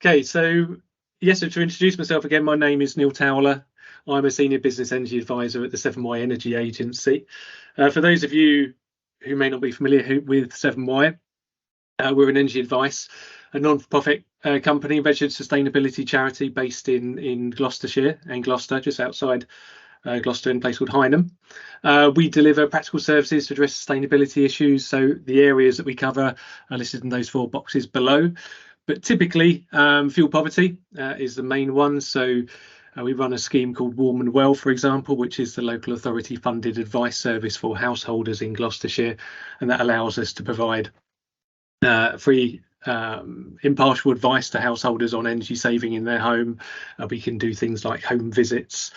Okay, so yes, so to introduce myself again, my name is Neil Towler. I'm a senior business energy advisor at the Severn Wye Energy agency. For those of you who may not be familiar with Severn Wye, we're an energy advice, a non-profit company, registered sustainability charity based in Gloucestershire and Gloucester, just outside Gloucester, in a place called Hynham. We deliver practical services to address sustainability issues. So the areas that we cover are listed in those 4 boxes below. But typically, fuel poverty is the main one. So we run a scheme called Warm and Well, for example, which is the local authority funded advice service for householders in Gloucestershire. And that allows us to provide free impartial advice to householders on energy saving in their home. We can do things like home visits.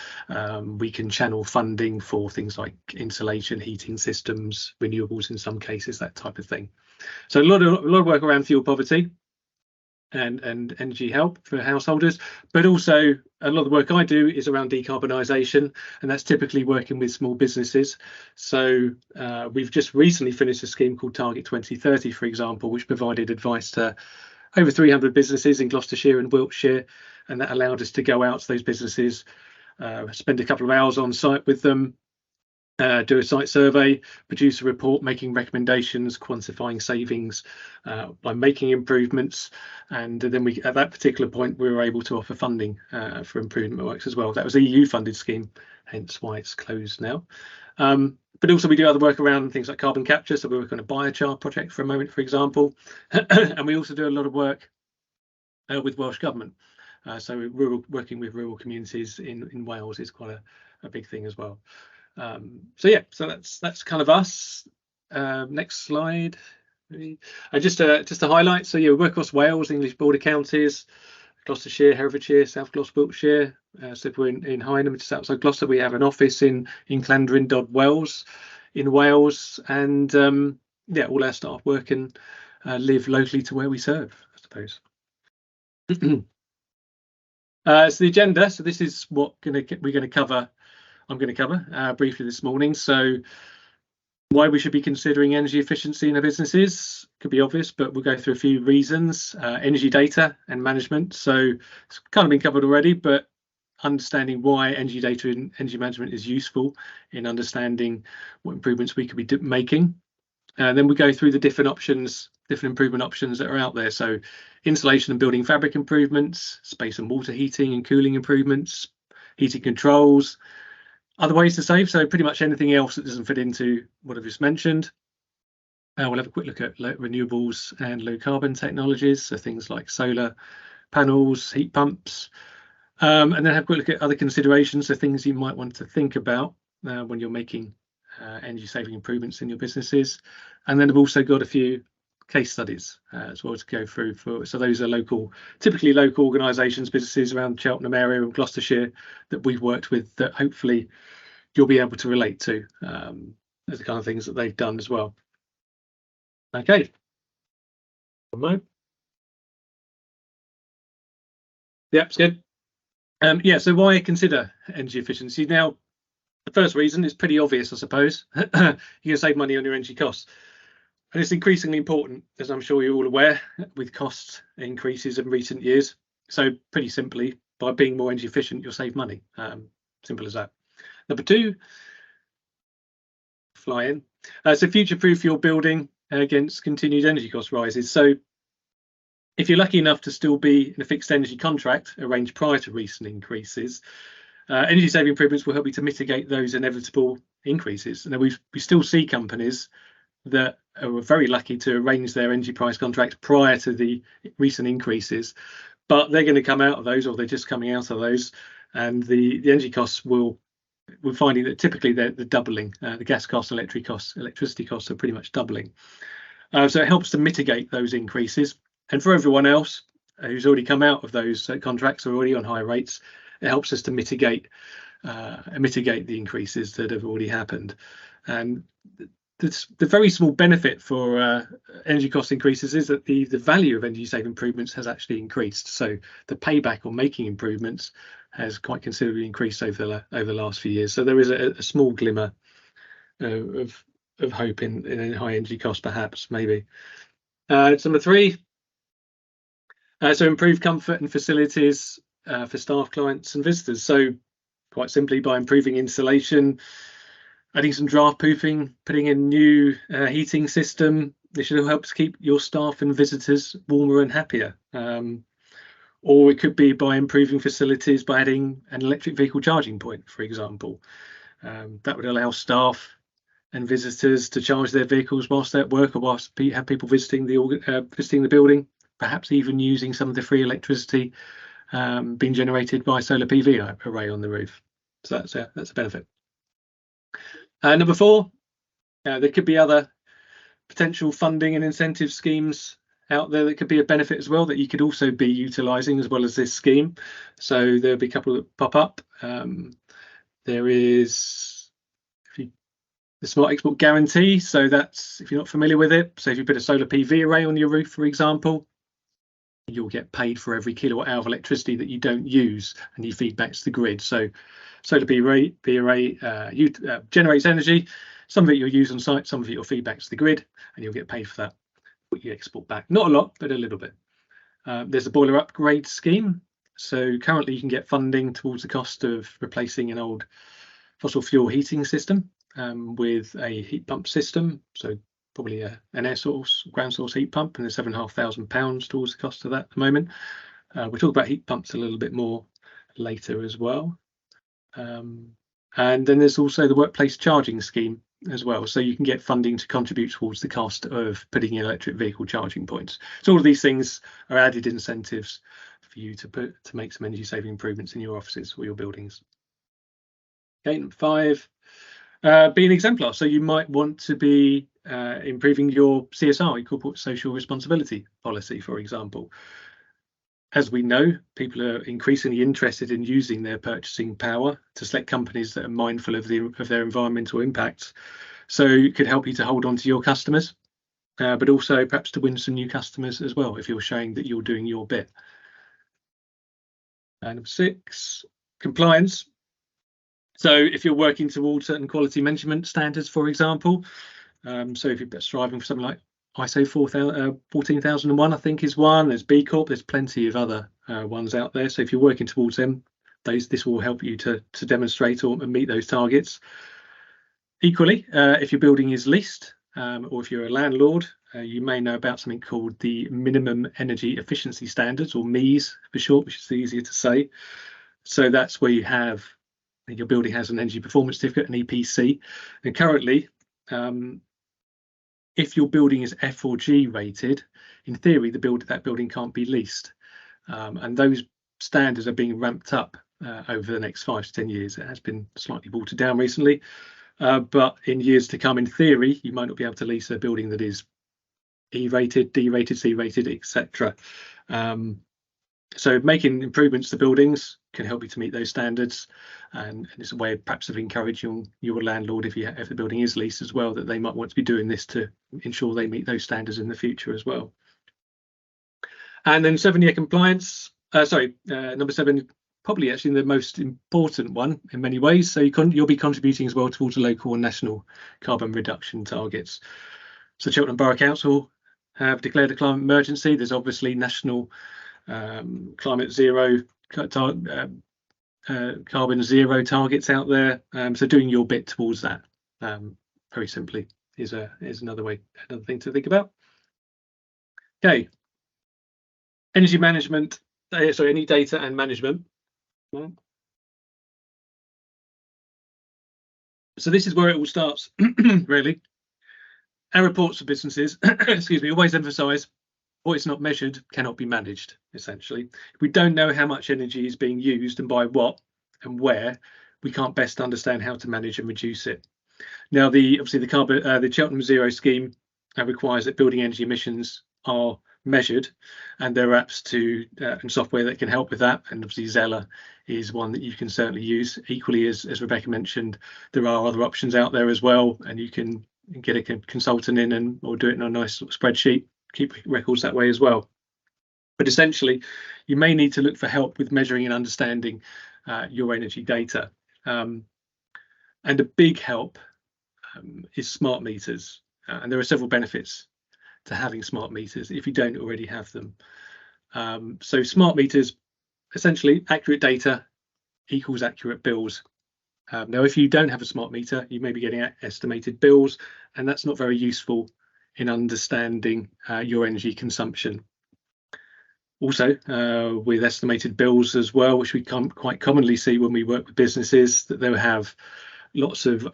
We can channel funding for things like insulation, heating systems, renewables in some cases, that type of thing. So a lot of work around fuel poverty and energy help for householders, but also a lot of the work I do is around decarbonisation, and that's typically working with small businesses. So we've just recently finished a scheme called Target 2030, for example, which provided advice to over 300 businesses in Gloucestershire and Wiltshire, and that allowed us to go out to those businesses, spend a couple of hours on site with them, do a site survey, produce a report making recommendations, quantifying savings by making improvements, and then we, at that particular point, we were able to offer funding for improvement works as well. That was a EU funded scheme, hence why it's closed now. But also we do other work around things like carbon capture. So we work on a biochar project for a moment, for example, and we also do a lot of work with Welsh Government. So working with rural communities in Wales is quite a big thing as well. So yeah, so that's kind of us. Next slide. Just to highlight, so yeah, we work across Wales, English border counties, Gloucestershire, Herefordshire, South Gloucester, Wiltshire. So we're in Hynham, just outside Gloucester. We have an office in Llandrindod, Wells, in Wales, and yeah, all our staff work and live locally to where we serve, I suppose. So the agenda. So this is what we're going to cover. I'm going to cover briefly this morning. So why we should be considering energy efficiency in our businesses could be obvious, but we'll go through a few reasons. Energy data and management. So it's kind of been covered already, but understanding why energy data and energy management is useful in understanding what improvements we could be making. And then we go through the different options, different improvement options that are out there. So insulation and building fabric improvements, space and water heating and cooling improvements, heating controls, other ways to save, so pretty much anything else that doesn't fit into what I've just mentioned. We'll have a quick look at renewables and low carbon technologies, so things like solar panels, heat pumps, and then have a quick look at other considerations, so things you might want to think about when you're making energy saving improvements in your businesses. And then I've also got a few case studies as well to go through so those are typically local organisations, businesses around Cheltenham area and Gloucestershire that we've worked with that hopefully you'll be able to relate to as the kind of things that they've done as well. Okay. Yeah, it's good. Yeah, so why consider energy efficiency? Now, the first reason is pretty obvious, I suppose. You can save money on your energy costs. And it's increasingly important, as I'm sure you're all aware, with cost increases in recent years. So pretty simply, by being more energy efficient, you'll save money. Simple as that. Number 2, fly in. So future-proof your building against continued energy cost rises. So if you're lucky enough to still be in a fixed energy contract arranged prior to recent increases, energy saving improvements will help you to mitigate those inevitable increases. Now we still see companies that are very lucky to arrange their energy price contracts prior to the recent increases, but they're going to come out of those, or they're just coming out of those, and the energy costs we're finding that typically they're doubling. The gas costs, electricity costs are pretty much doubling. So it helps to mitigate those increases. And for everyone else who's already come out of those contracts, or already on high rates, it helps us to mitigate the increases that have already happened. And the very small benefit for energy cost increases is that the value of energy saving improvements has actually increased. So the payback on making improvements has quite considerably increased over the last few years. So there is a small glimmer of hope in high energy costs, perhaps, maybe. Number 3, So improve comfort and facilities for staff, clients and visitors. So quite simply, by improving insulation, adding some draft proofing, putting in new heating system, this should help to keep your staff and visitors warmer and happier. Or it could be by improving facilities by adding an electric vehicle charging point, for example. That would allow staff and visitors to charge their vehicles whilst they're at work, or whilst have people visiting the building, perhaps even using some of the free electricity being generated by solar PV array on the roof. So that's a benefit. Number 4, there could be other potential funding and incentive schemes out there that could be a benefit as well, that you could also be utilising as well as this scheme. So there'll be a couple that pop up. There is the Smart Export Guarantee. So that's, if you're not familiar with it, so if you put a solar PV array on your roof, for example, you'll get paid for every kilowatt hour of electricity that you don't use, and you feed back to the grid. So solar PV array generates energy. Some of it you'll use on site, some of it you'll feed back to the grid, and you'll get paid for that. What you export back, not a lot, but a little bit. There's a boiler upgrade scheme. So currently you can get funding towards the cost of replacing an old fossil fuel heating system with a heat pump system. So probably an air source, ground source heat pump, and there's £7,500 towards the cost of that at the moment. We'll talk about heat pumps a little bit more later as well. And then there's also the workplace charging scheme as well. So you can get funding to contribute towards the cost of putting in electric vehicle charging points. So all of these things are added incentives for you to make some energy saving improvements in your offices or your buildings. Okay, number 5, be an exemplar. So you might want to be improving your CSR, your corporate social responsibility policy, for example. As we know, people are increasingly interested in using their purchasing power to select companies that are mindful of their environmental impacts. So it could help you to hold on to your customers, but also perhaps to win some new customers as well, if you're showing that you're doing your bit. And number 6, compliance. So if you're working towards certain quality measurement standards, for example, so if you're striving for something like ISO 14001, I think, is one. There's B Corp. There's plenty of other ones out there. So if you're working towards them, this will help you to demonstrate or meet those targets. Equally, if your building is leased, or if you're a landlord, you may know about something called the Minimum Energy Efficiency Standards, or MEES for short, which is easier to say. So that's where you have, your building has an energy performance certificate, an EPC, and currently, if your building is F or G rated, in theory, that building can't be leased. And those standards are being ramped up over the next 5 to 10 years. It has been slightly watered down recently, but in years to come, in theory, you might not be able to lease a building that is E rated, D rated, C rated, etc. So making improvements to buildings can help you to meet those standards, and it's a way perhaps of encouraging your landlord, if the building is leased as well, that they might want to be doing this to ensure they meet those standards in the future as well. And then 7-year compliance. Number 7, probably actually the most important one in many ways. So you'll be contributing as well towards the local and national carbon reduction targets. So Cheltenham Borough Council have declared a climate emergency. There's obviously national climate zero carbon zero targets out there, so doing your bit towards that, very simply, is another thing to think about. Okay, energy management, any data and management. So this is where it all starts. Really, our reports for businesses excuse me, always emphasize what is not measured cannot be managed. Essentially, if we don't know how much energy is being used and by what and where, we can't best understand how to manage and reduce it. Now, the Cheltenham Zero scheme requires that building energy emissions are measured, and there are apps and software that can help with that. And obviously, Zeller is one that you can certainly use. Equally, as Rebecca mentioned, there are other options out there as well, and you can get a consultant in or do it in a nice sort of spreadsheet. Keep records that way as well. But essentially, you may need to look for help with measuring and understanding your energy data. And a big help is smart meters. And there are several benefits to having smart meters if you don't already have them. So smart meters, essentially accurate data equals accurate bills. Now, if you don't have a smart meter, you may be getting estimated bills, and that's not very useful in understanding your energy consumption. Also, with estimated bills as well, which we quite commonly see when we work with businesses, that they'll have lots of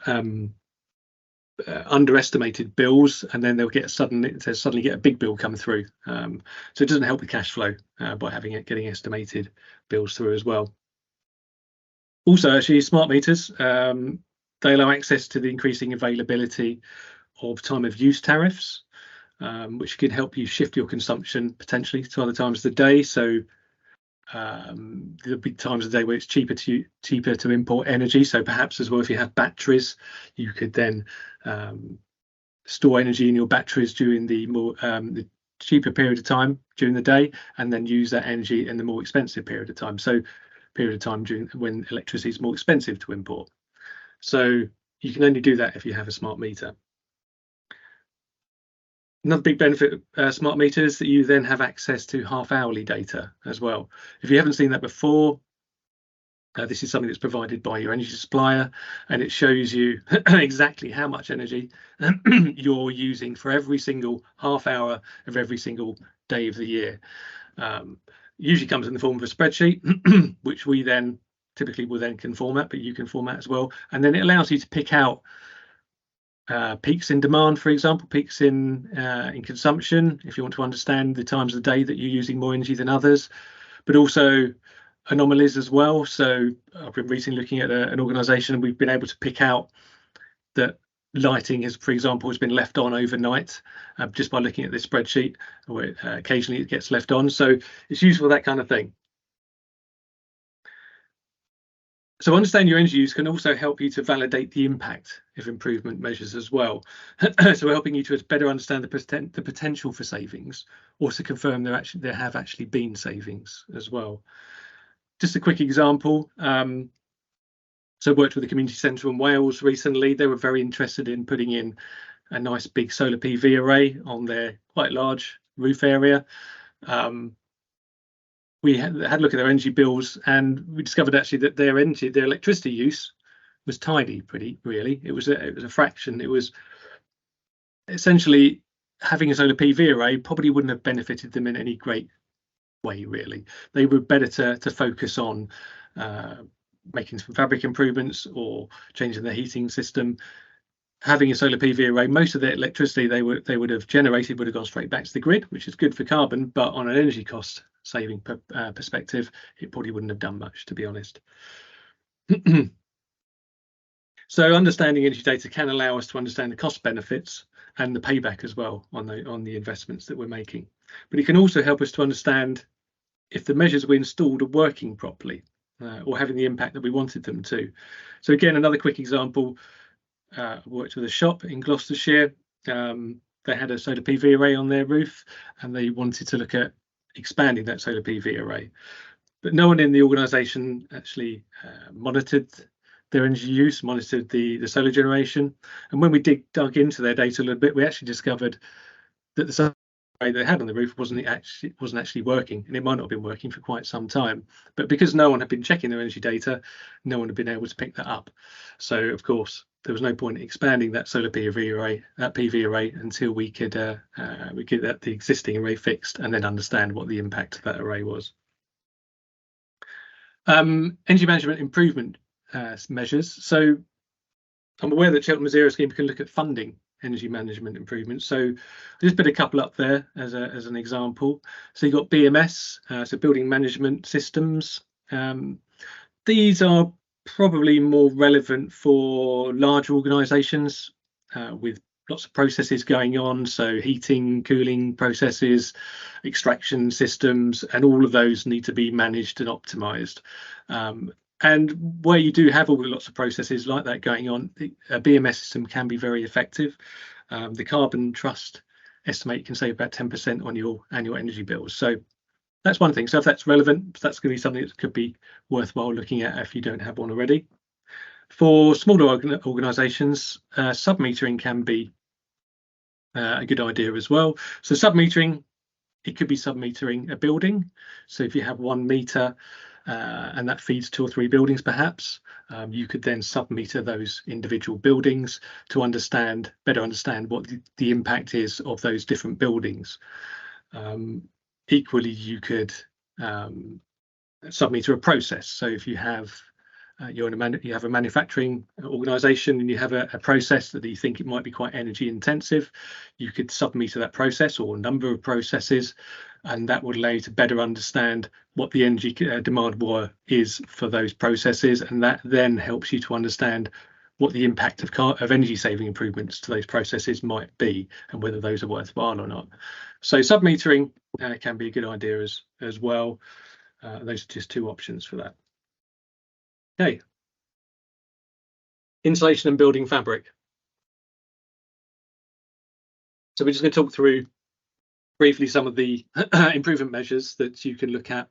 underestimated bills, and then they'll suddenly get a big bill come through. So it doesn't help with cash flow by getting estimated bills through as well. Also, actually, smart meters, they allow access to the increasing availability of time of use tariffs, which can help you shift your consumption potentially to other times of the day. So there'll be times of the day where it's cheaper to import energy. So perhaps as well, if you have batteries, you could then store energy in your batteries during the cheaper period of time during the day, and then use that energy in the more expensive period of time. So period of time during when electricity is more expensive to import. So you can only do that if you have a smart meter. Another big benefit of smart meters is that you then have access to half-hourly data as well. If you haven't seen that before, this is something that's provided by your energy supplier, and it shows you exactly how much energy you're using for every single half hour of every single day of the year. Usually comes in the form of a spreadsheet, which we then typically will then can format, but you can format as well. And then it allows you to pick out peaks in demand, for example, peaks in consumption, if you want to understand the times of the day that you're using more energy than others, but also anomalies as well. So I've been recently looking at an organisation, and we've been able to pick out that lighting has, for example, has been left on overnight just by looking at this spreadsheet, where occasionally it gets left on. So it's useful, that kind of thing. So understanding your energy use can also help you to validate the impact of improvement measures as well. So helping you to better understand the potential for savings, or to confirm there have actually been savings as well. Just a quick example. So I worked with a community centre in Wales recently. They were very interested in putting in a nice big solar PV array on their quite large roof area. We had a look at their energy bills, and we discovered actually that their electricity use was tiny, really. It was a fraction. It was essentially, having a solar PV array probably wouldn't have benefited them in any great way, really. They were better to focus on making some fabric improvements or changing their heating system. Having a solar PV array, most of the electricity they would have generated would have gone straight back to the grid, which is good for carbon, but on an energy cost saving perspective, it probably wouldn't have done much, to be honest. So understanding energy data can allow us to understand the cost benefits and the payback as well on the investments that we're making. But it can also help us to understand if the measures we installed are working properly or having the impact that we wanted them to. So again, another quick example. Worked with a shop in Gloucestershire. They had a solar PV array on their roof, and they wanted to look at expanding that solar PV array. But no one in the organisation actually monitored their energy use, monitored the solar generation. And when we dug into their data a little bit, we actually discovered that the solar array they had on the roof wasn't actually working, and it might not have been working for quite some time. But because no one had been checking their energy data, no one had been able to pick that up. So of course, there was no point in expanding that solar PV array until we could get the existing array fixed and then understand what the impact of that array was. Energy management improvement measures. So I'm aware that Cheltenham Zero Scheme can look at funding energy management improvements. So I just put a couple up there as an example. So you've got BMS, so building management systems. These are probably more relevant for larger organisations with lots of processes going on, so heating, cooling processes, extraction systems, and all of those need to be managed and optimised. And where you do have lots of processes like that going on, a BMS system can be very effective. The Carbon Trust estimate can save about 10% on your annual energy bills. So that's one thing. So if that's relevant, that's going to be something that could be worthwhile looking at if you don't have one already. For smaller organisations, submetering can be a good idea as well. So submetering It could be sub-metering a building. So if you have 1 meter and that feeds 2 or 3 buildings perhaps, you could then sub-meter those individual buildings to better understand what the impact is of those different buildings. Equally, you could sub-meter a process. So if you have you have a manufacturing organisation and you have a process that you think it might be quite energy intensive, you could sub-meter that process or a number of processes, and that would allow you to better understand what the energy demand is for those processes, and that then helps you to understand what the impact of energy saving improvements to those processes might be and whether those are worthwhile or not. So sub-metering can be a good idea as well. Those are just 2 options for that. Okay. Insulation and building fabric. So we're just going to talk through briefly some of the improvement measures that you can look at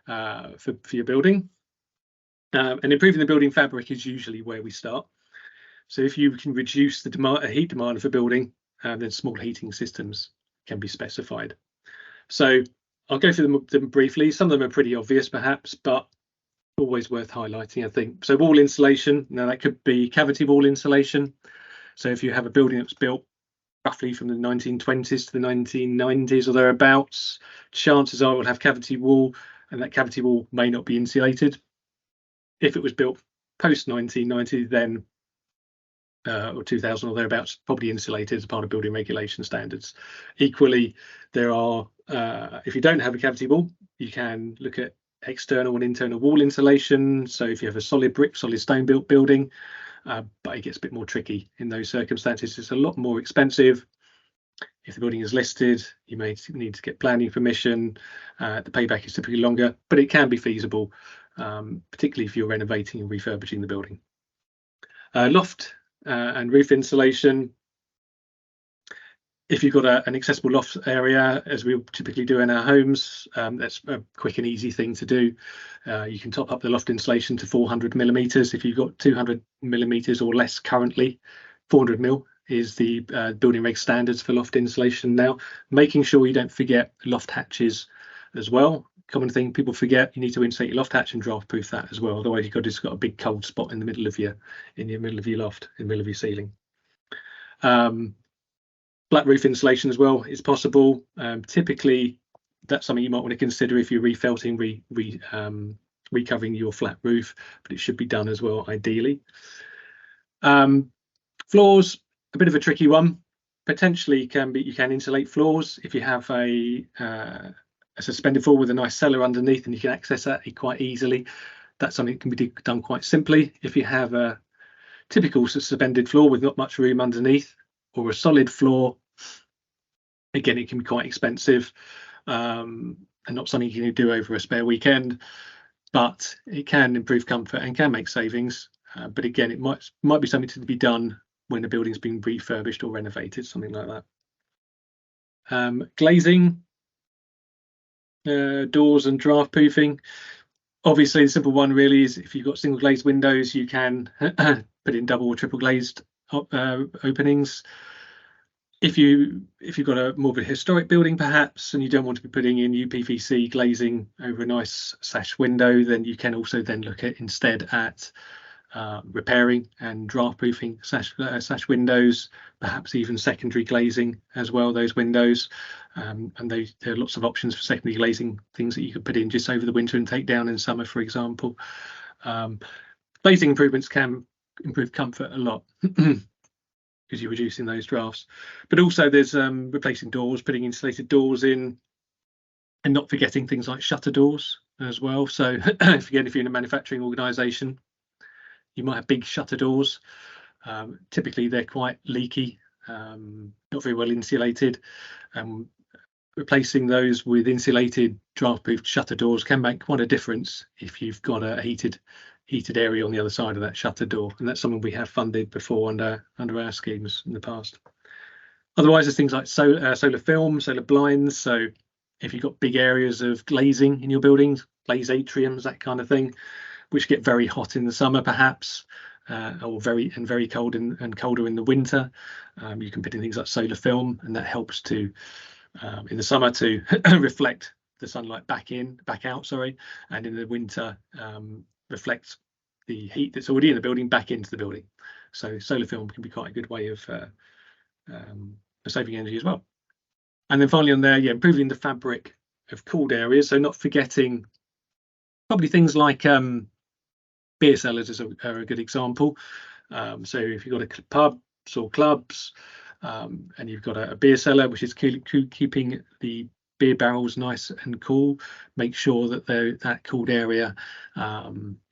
for your building. And improving the building fabric is usually where we start. So if you can reduce the heat demand of a building, then small heating systems can be specified. So I'll go through them briefly. Some of them are pretty obvious perhaps, but always worth highlighting, I think. So wall insulation, now that could be cavity wall insulation. So if you have a building that's built roughly from the 1920s to the 1990s or thereabouts, chances are it will have cavity wall, and that cavity wall may not be insulated. If it was built post 1990, then or 2000 or thereabouts, probably insulated as part of building regulation standards. Equally, there are if you don't have a cavity wall, you can look at external and internal wall insulation. So if you have a solid brick, solid stone built building, but it gets a bit more tricky in those circumstances. It's a lot more expensive. If the building is listed, you may need to get planning permission. The payback is typically longer, but it can be feasible, particularly if you're renovating and refurbishing the building. Loft and roof insulation. If you've got an accessible loft area, as we typically do in our homes, that's a quick and easy thing to do. You can top up the loft insulation to 400 millimeters. If you've got 200 millimeters or less currently, 400 mil is the building reg standards for loft insulation now. Making sure you don't forget loft hatches as well. Common thing people forget, you need to insulate your loft hatch and draft proof that as well. Otherwise you've just got a big cold spot in the middle of your loft, in the middle of your ceiling. Flat roof insulation as well is possible. Typically, that's something you might want to consider if you're refelting, recovering your flat roof, but it should be done as well, ideally. Floors, a bit of a tricky one. Potentially, you can insulate floors if you have a suspended floor with a nice cellar underneath, and you can access that quite easily. That's something that can be done quite simply. If you have a typical suspended floor with not much room underneath, or a solid floor, again, it can be quite expensive and not something you can do over a spare weekend, but it can improve comfort and can make savings. But again, it might be something to be done when the building's been refurbished or renovated, something like that. Glazing, doors and draft proofing. Obviously, the simple one really is if you've got single glazed windows, you can put in double or triple glazed openings. If you've got a more of a historic building perhaps, and you don't want to be putting in UPVC glazing over a nice sash window, then you can also then look at instead at repairing and draft proofing sash windows, perhaps even secondary glazing as well, those windows. And there are lots of options for secondary glazing, things that you could put in just over the winter and take down in summer, for example. Glazing improvements can improve comfort a lot because you're reducing those drafts. But also there's replacing doors, putting insulated doors in, and not forgetting things like shutter doors as well. So if you're in a manufacturing organisation, you might have big shutter doors. Typically they're quite leaky, not very well insulated. Replacing those with insulated draft-proof shutter doors can make quite a difference if you've got a heated area on the other side of that shutter door, and that's something we have funded before under our schemes in the past. Otherwise, there's things like solar film, solar blinds. So if you've got big areas of glazing in your buildings, glazed atriums, that kind of thing, which get very hot in the summer perhaps, or very cold and colder in the winter, you can put in things like solar film, and that helps to in the summer to reflect the sunlight back out, and in the winter reflect the heat that's already in the building back into the building. So solar film can be quite a good way of saving energy as well. And then finally on there, improving the fabric of cooled areas. So not forgetting probably things like beer cellars are a good example. So if you've got a pubs or clubs, and you've got a beer cellar which is keeping the beer barrels nice and cool, make sure that that cooled area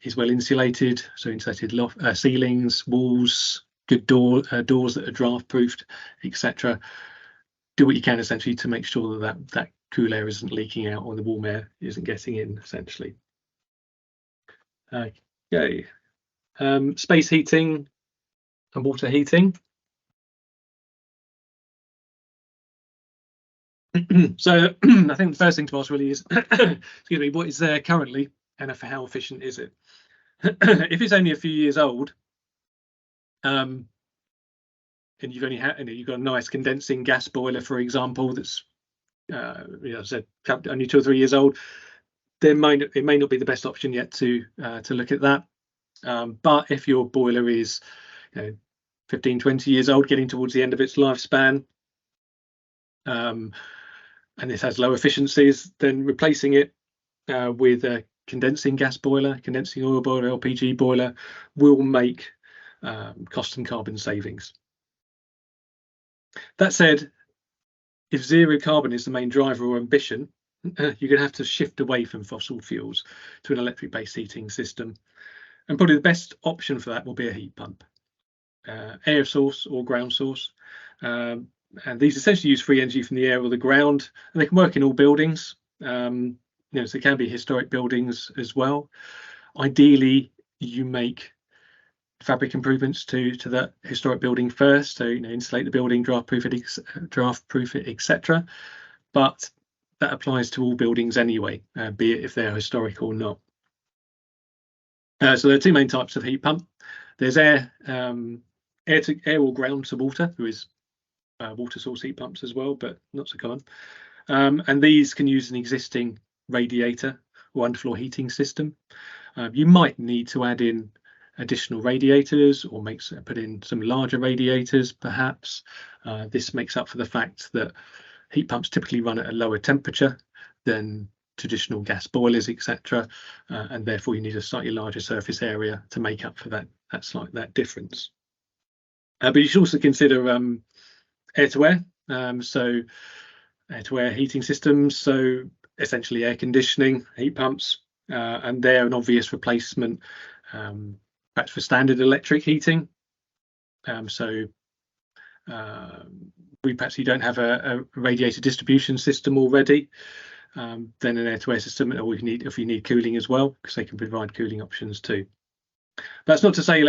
is well insulated. So insulated ceilings, walls, good doors that are draft proofed, etc. Do what you can essentially to make sure that cool air isn't leaking out or the warm air isn't getting in essentially. Okay. Space heating and water heating. So I think the first thing to ask really is, excuse me, what is there currently and how efficient is it? If it's only a few years old, and you've only you've got a nice condensing gas boiler, for example, that's I said only 2 or 3 years old, it may not be the best option yet to look at that. But if your boiler is 15, 20 years old, getting towards the end of its lifespan, and this has low efficiencies, then replacing it with a condensing gas boiler, condensing oil boiler, LPG boiler will make cost and carbon savings. That said, if zero carbon is the main driver or ambition, you're going to have to shift away from fossil fuels to an electric-based heating system. And probably the best option for that will be a heat pump, air source or ground source. And these essentially use free energy from the air or the ground, and they can work in all buildings. So they can be historic buildings as well. Ideally, you make fabric improvements to that historic building first, so insulate the building, draft proof it, etc. But that applies to all buildings anyway, be it if they're historic or not. So there are 2 main types of heat pump. There's air or ground to water. There is water source heat pumps as well, but not so common. And these can use an existing radiator or underfloor heating system. You might need to add in additional radiators or put in some larger radiators perhaps. This makes up for the fact that heat pumps typically run at a lower temperature than traditional gas boilers, etc. And therefore you need a slightly larger surface area to make up for that difference. But you should also consider air-to-air, so air-to-air heating systems, so essentially air conditioning, heat pumps, and they're an obvious replacement perhaps for standard electric heating. So perhaps you don't have a radiator distribution system already, then an air-to-air system, or if you need cooling as well, because they can provide cooling options too. That's not to say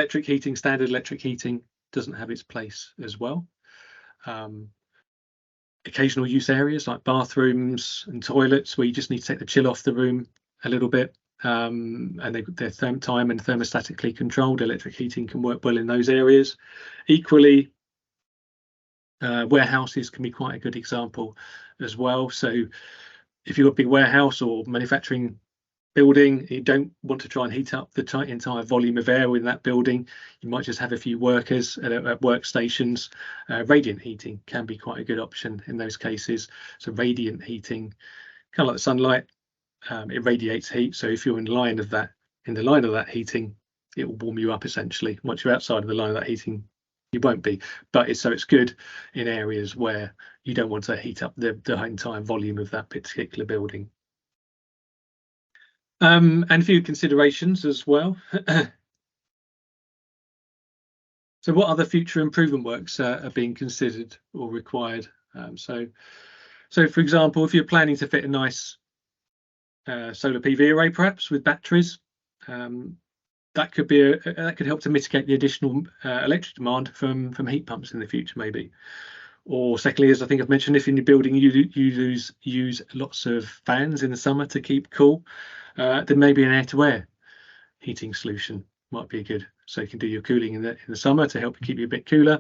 standard electric heating doesn't have its place as well. Occasional use areas like bathrooms and toilets where you just need to take the chill off the room a little bit, and they're time and thermostatically controlled. Electric heating can work well in those areas. Equally, warehouses can be quite a good example as well. So if you've got a big warehouse or manufacturing building, you don't want to try and heat up the entire volume of air in that building. You might just have a few workers at workstations. Radiant heating can be quite a good option in those cases. So radiant heating, kind of like the sunlight, it radiates heat. So if you're in the line of that heating, it will warm you up essentially. Once you're outside of the line of that heating, you won't be. But it's good in areas where you don't want to heat up the entire volume of that particular building. And a few considerations as well. So what other future improvement works are being considered or required? So for example, if you're planning to fit a nice solar PV array, perhaps with batteries, that could help to mitigate the additional electric demand from heat pumps in the future, maybe. Or secondly, as I think I've mentioned, if in your building you use lots of fans in the summer to keep cool, then maybe an air-to-air heating solution might be good. So you can do your cooling in the summer to help keep you a bit cooler,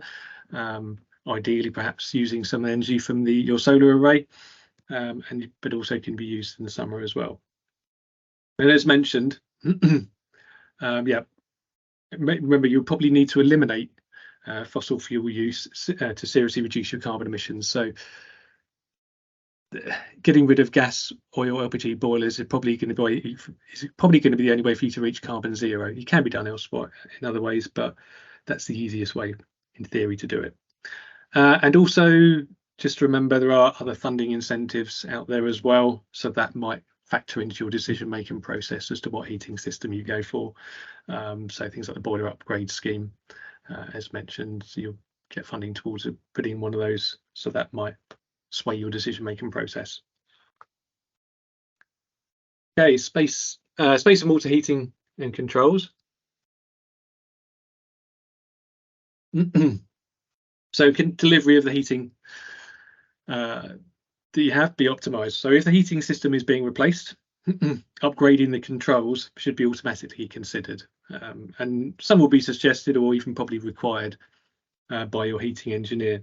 ideally perhaps using some energy from your solar array, but also can be used in the summer as well. And as mentioned, remember you'll probably need to eliminate fossil fuel use to seriously reduce your carbon emissions. So getting rid of gas, oil, LPG boilers is probably going to be the only way for you to reach carbon zero. It can be done elsewhere in other ways, but that's the easiest way in theory to do it. And also just remember there are other funding incentives out there as well, so that might factor into your decision making process as to what heating system you go for. So things like the boiler upgrade scheme, as mentioned, so you'll get funding towards putting in one of those, so that might sway your decision making process. Okay, space and water heating and controls. So can delivery of the heating that you have be optimized. So if the heating system is being replaced, upgrading the controls should be automatically considered, and some will be suggested or even probably required by your heating engineer.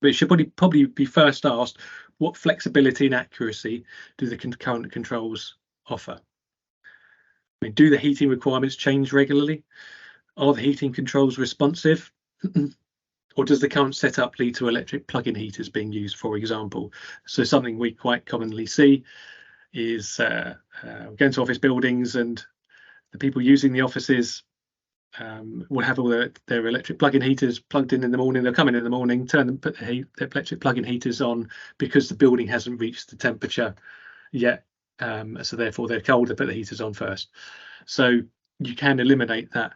But it should probably be first asked, what flexibility and accuracy do the current controls offer? I mean, do the heating requirements change regularly? Are the heating controls responsive? Or does the current setup lead to electric plug-in heaters being used, for example? So something we quite commonly see is going to office buildings, and the people using the offices will have all their electric plug-in heaters plugged in the morning. They'll come in the morning, put their electric plug-in heaters on because the building hasn't reached the temperature yet, so therefore they're cold. They put the heaters on first. So you can eliminate that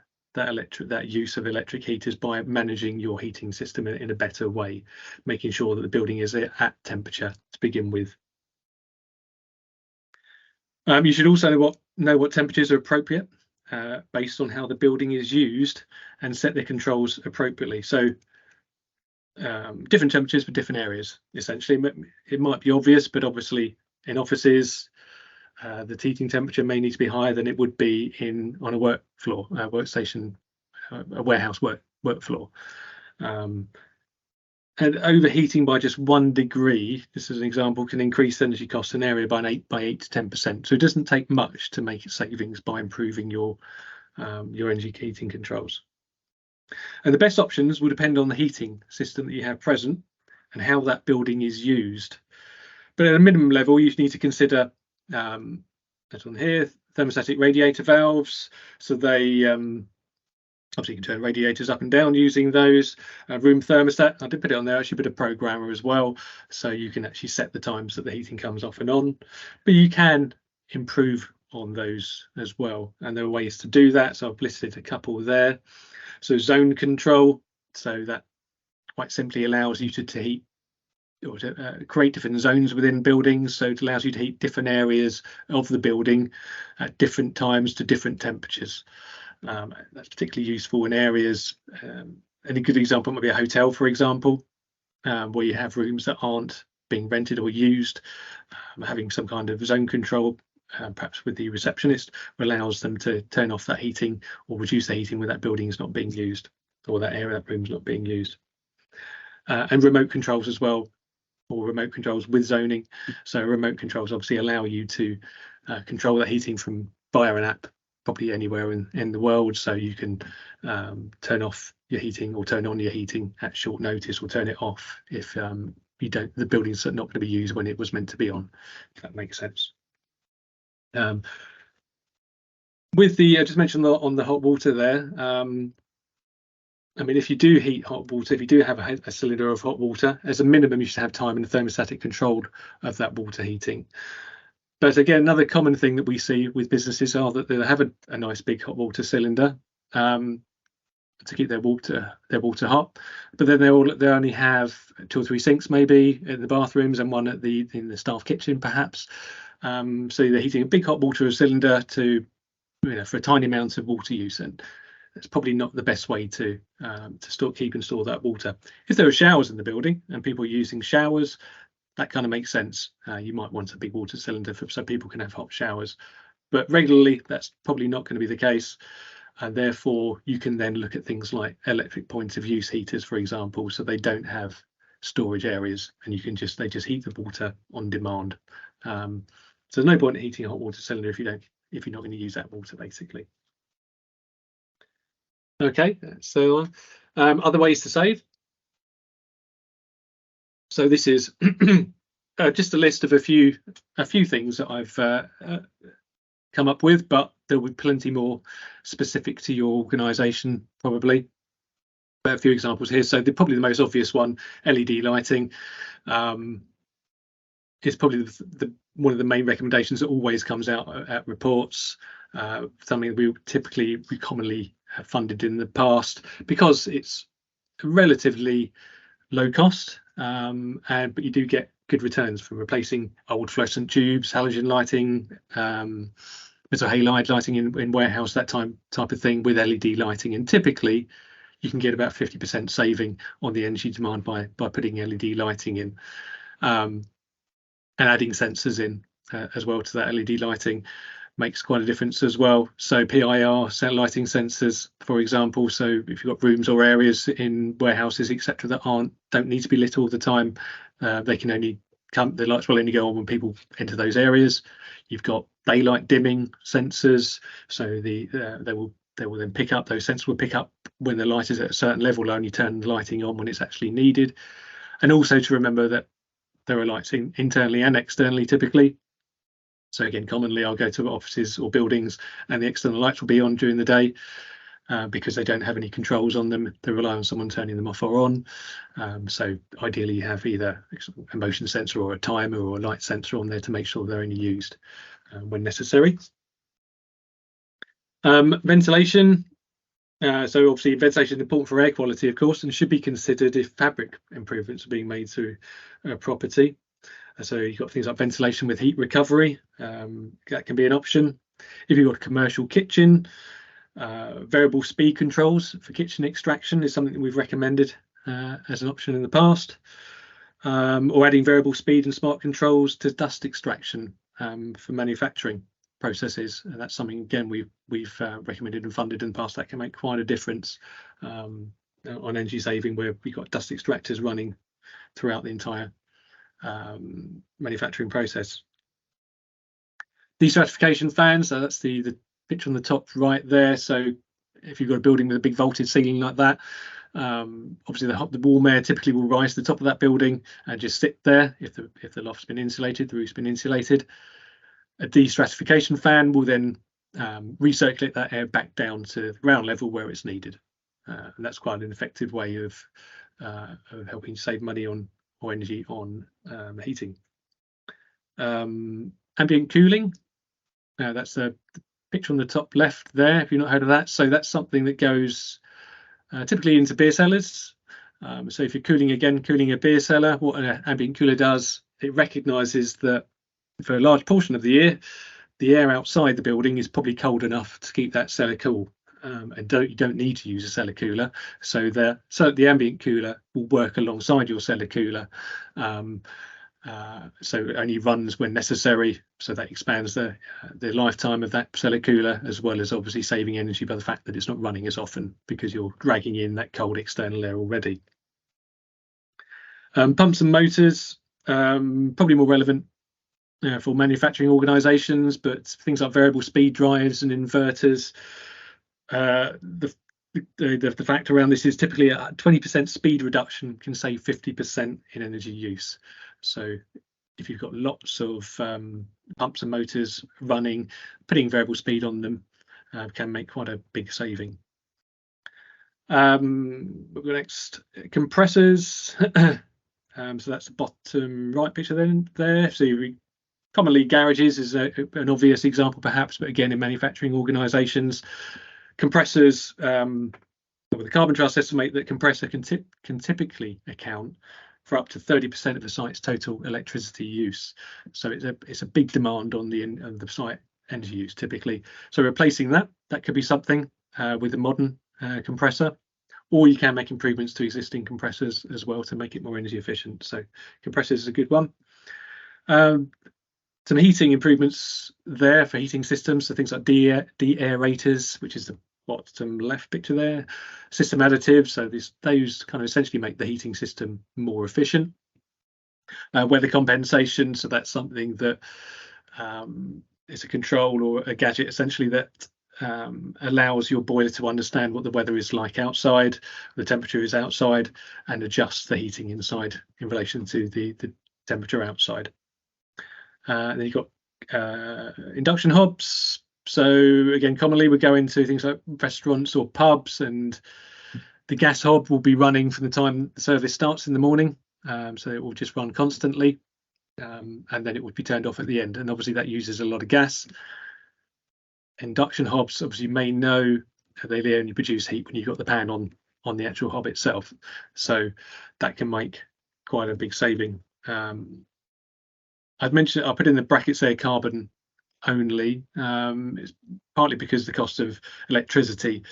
use of electric heaters by managing your heating system in a better way, making sure that the building is at temperature to begin with. You should also know what temperatures are appropriate based on how the building is used, and set the controls appropriately. So different temperatures for different areas, essentially. It might be obvious, but obviously in offices, the heating temperature may need to be higher than it would be on a work floor, workstation, a warehouse work floor. And overheating by just 1 degree, just as an example, can increase energy costs in an area by 8 to 10%. So it doesn't take much to make savings by improving your energy heating controls. And the best options will depend on the heating system that you have present and how that building is used. But at a minimum level, you need to consider, that's on here, thermostatic radiator valves. So they obviously you can turn radiators up and down using those. Room thermostat, I did put it on there. I should put a programmer as well, so you can actually set the times that the heating comes off and on. But you can improve on those as well, and there are ways to do that. So I've listed a couple there. So zone control, so that quite simply allows you to heat or to create different zones within buildings. So it allows you to heat different areas of the building at different times to different temperatures. That's particularly useful in areas, and a good example might be a hotel, for example, where you have rooms that aren't being rented or used. Having some kind of zone control, perhaps with the receptionist, allows them to turn off that heating or reduce the heating when that building is not being used, or that area, that room is not being used. And remote controls as well, or remote controls with zoning. So remote controls obviously allow you to control that heating from via an app, probably anywhere in the world. So you can turn off your heating or turn on your heating at short notice, or turn it off if the building's not going to be used when it was meant to be on, if that makes sense. With the I just mentioned on the hot water there, I mean, if you do heat hot water, if you do have a cylinder of hot water, as a minimum you should have time in the thermostatic control of that water heating. But again, another common thing that we see with businesses are that they have a nice big hot water cylinder to keep their water hot, but then they only have 2 or 3 sinks maybe in the bathrooms and one in the staff kitchen perhaps. So they're heating a big hot water cylinder for a tiny amount of water use, and that's probably not the best way to keep and store that water. If there are showers in the building and people are using showers, that kind of makes sense. You might want a big water cylinder so people can have hot showers, but regularly that's probably not going to be the case. and therefore you can then look at things like electric point of use heaters, for example, so they don't have storage areas, and they just heat the water on demand. So there's no point in heating a hot water cylinder if you're not going to use that water, basically. Okay, so other ways to save. So this is just a list of a few things that I've come up with, but there will be plenty more specific to your organisation, probably. A few examples here. So probably the most obvious one, LED lighting, is probably one of the main recommendations that always comes out at reports. Something we commonly have funded in the past because it's relatively low cost, but you do get good returns from replacing old fluorescent tubes, halogen lighting, metal halide lighting in warehouse, that type of thing, with LED lighting. And typically you can get about 50% saving on the energy demand by putting LED lighting in, and adding sensors in as well to that LED lighting makes quite a difference as well. So PIR lighting sensors, for example, so if you've got rooms or areas in warehouses, etc., that don't need to be lit all the time, the lights will only go on when people enter those areas. You've got daylight dimming sensors, so they will then pick up, those sensors will pick up when the light is at a certain level, only turn the lighting on when it's actually needed. And also to remember that there are lights internally and externally typically. So again, commonly I'll go to offices or buildings and the external lights will be on during the day because they don't have any controls on them. They rely on someone turning them off or on. So ideally you have either a motion sensor or a timer or a light sensor on there to make sure they're only used when necessary. Ventilation. So obviously ventilation is important for air quality, of course, and should be considered if fabric improvements are being made to a property. So you've got things like ventilation with heat recovery, that can be an option. If you've got a commercial kitchen, variable speed controls for kitchen extraction is something that we've recommended as an option in the past, or adding variable speed and smart controls to dust extraction for manufacturing processes. And that's something, again, we've recommended and funded in the past that can make quite a difference on energy saving, where we've got dust extractors running throughout the entire manufacturing process. Destratification fans, so that's the picture on the top right there. So if you've got a building with a big vaulted ceiling like that, obviously the warm air typically will rise to the top of that building and just sit there if the loft's been insulated, the roof's been insulated. A destratification fan will then recirculate that air back down to ground level where it's needed, and that's quite an effective way of helping save money or energy on heating. Ambient cooling, that's a picture on the top left there, if you've not heard of that. So that's something that goes typically into beer cellars. So if you're cooling a beer cellar, what an ambient cooler does, it recognises that for a large portion of the year, the air outside the building is probably cold enough to keep that cellar cool, and you don't need to use a cellar cooler. So the ambient cooler will work alongside your cellar cooler, so it only runs when necessary. So that expands the lifetime of that cellar cooler, as well as obviously saving energy by the fact that it's not running as often because you're dragging in that cold external air already. Pumps and motors, probably more relevant for manufacturing organisations, but things like variable speed drives and inverters, the fact around this is typically a 20% speed reduction can save 50% in energy use. So if you've got lots of pumps and motors running, putting variable speed on them can make quite a big saving. We've got next, compressors. So that's the bottom right picture there. So commonly garages is an obvious example perhaps, but again in manufacturing organisations, compressors, the Carbon Trust estimate that compressor can typically account for up to 30% of the site's total electricity use. So it's a big demand on the site energy use typically. So replacing that could be something with a modern compressor, or you can make improvements to existing compressors as well to make it more energy efficient. So compressors is a good one. Some heating improvements there for heating systems, so things like de-aerators, which is bottom left picture there, system additives. So those kind of essentially make the heating system more efficient. Weather compensation, so that's something that is a control or a gadget essentially that allows your boiler to understand what the weather is like outside, the temperature is outside, and adjust the heating inside in relation to the temperature outside. Then you've got induction hobs. So again, commonly we go into things like restaurants or pubs, and the gas hob will be running from the time the service starts in the morning. So it will just run constantly, and then it would be turned off at the end. And obviously that uses a lot of gas. Induction hobs, obviously, you may know they only produce heat when you've got the pan on the actual hob itself. So that can make quite a big saving. I've mentioned, I put in the brackets there, carbon only. It's partly because the cost of electricity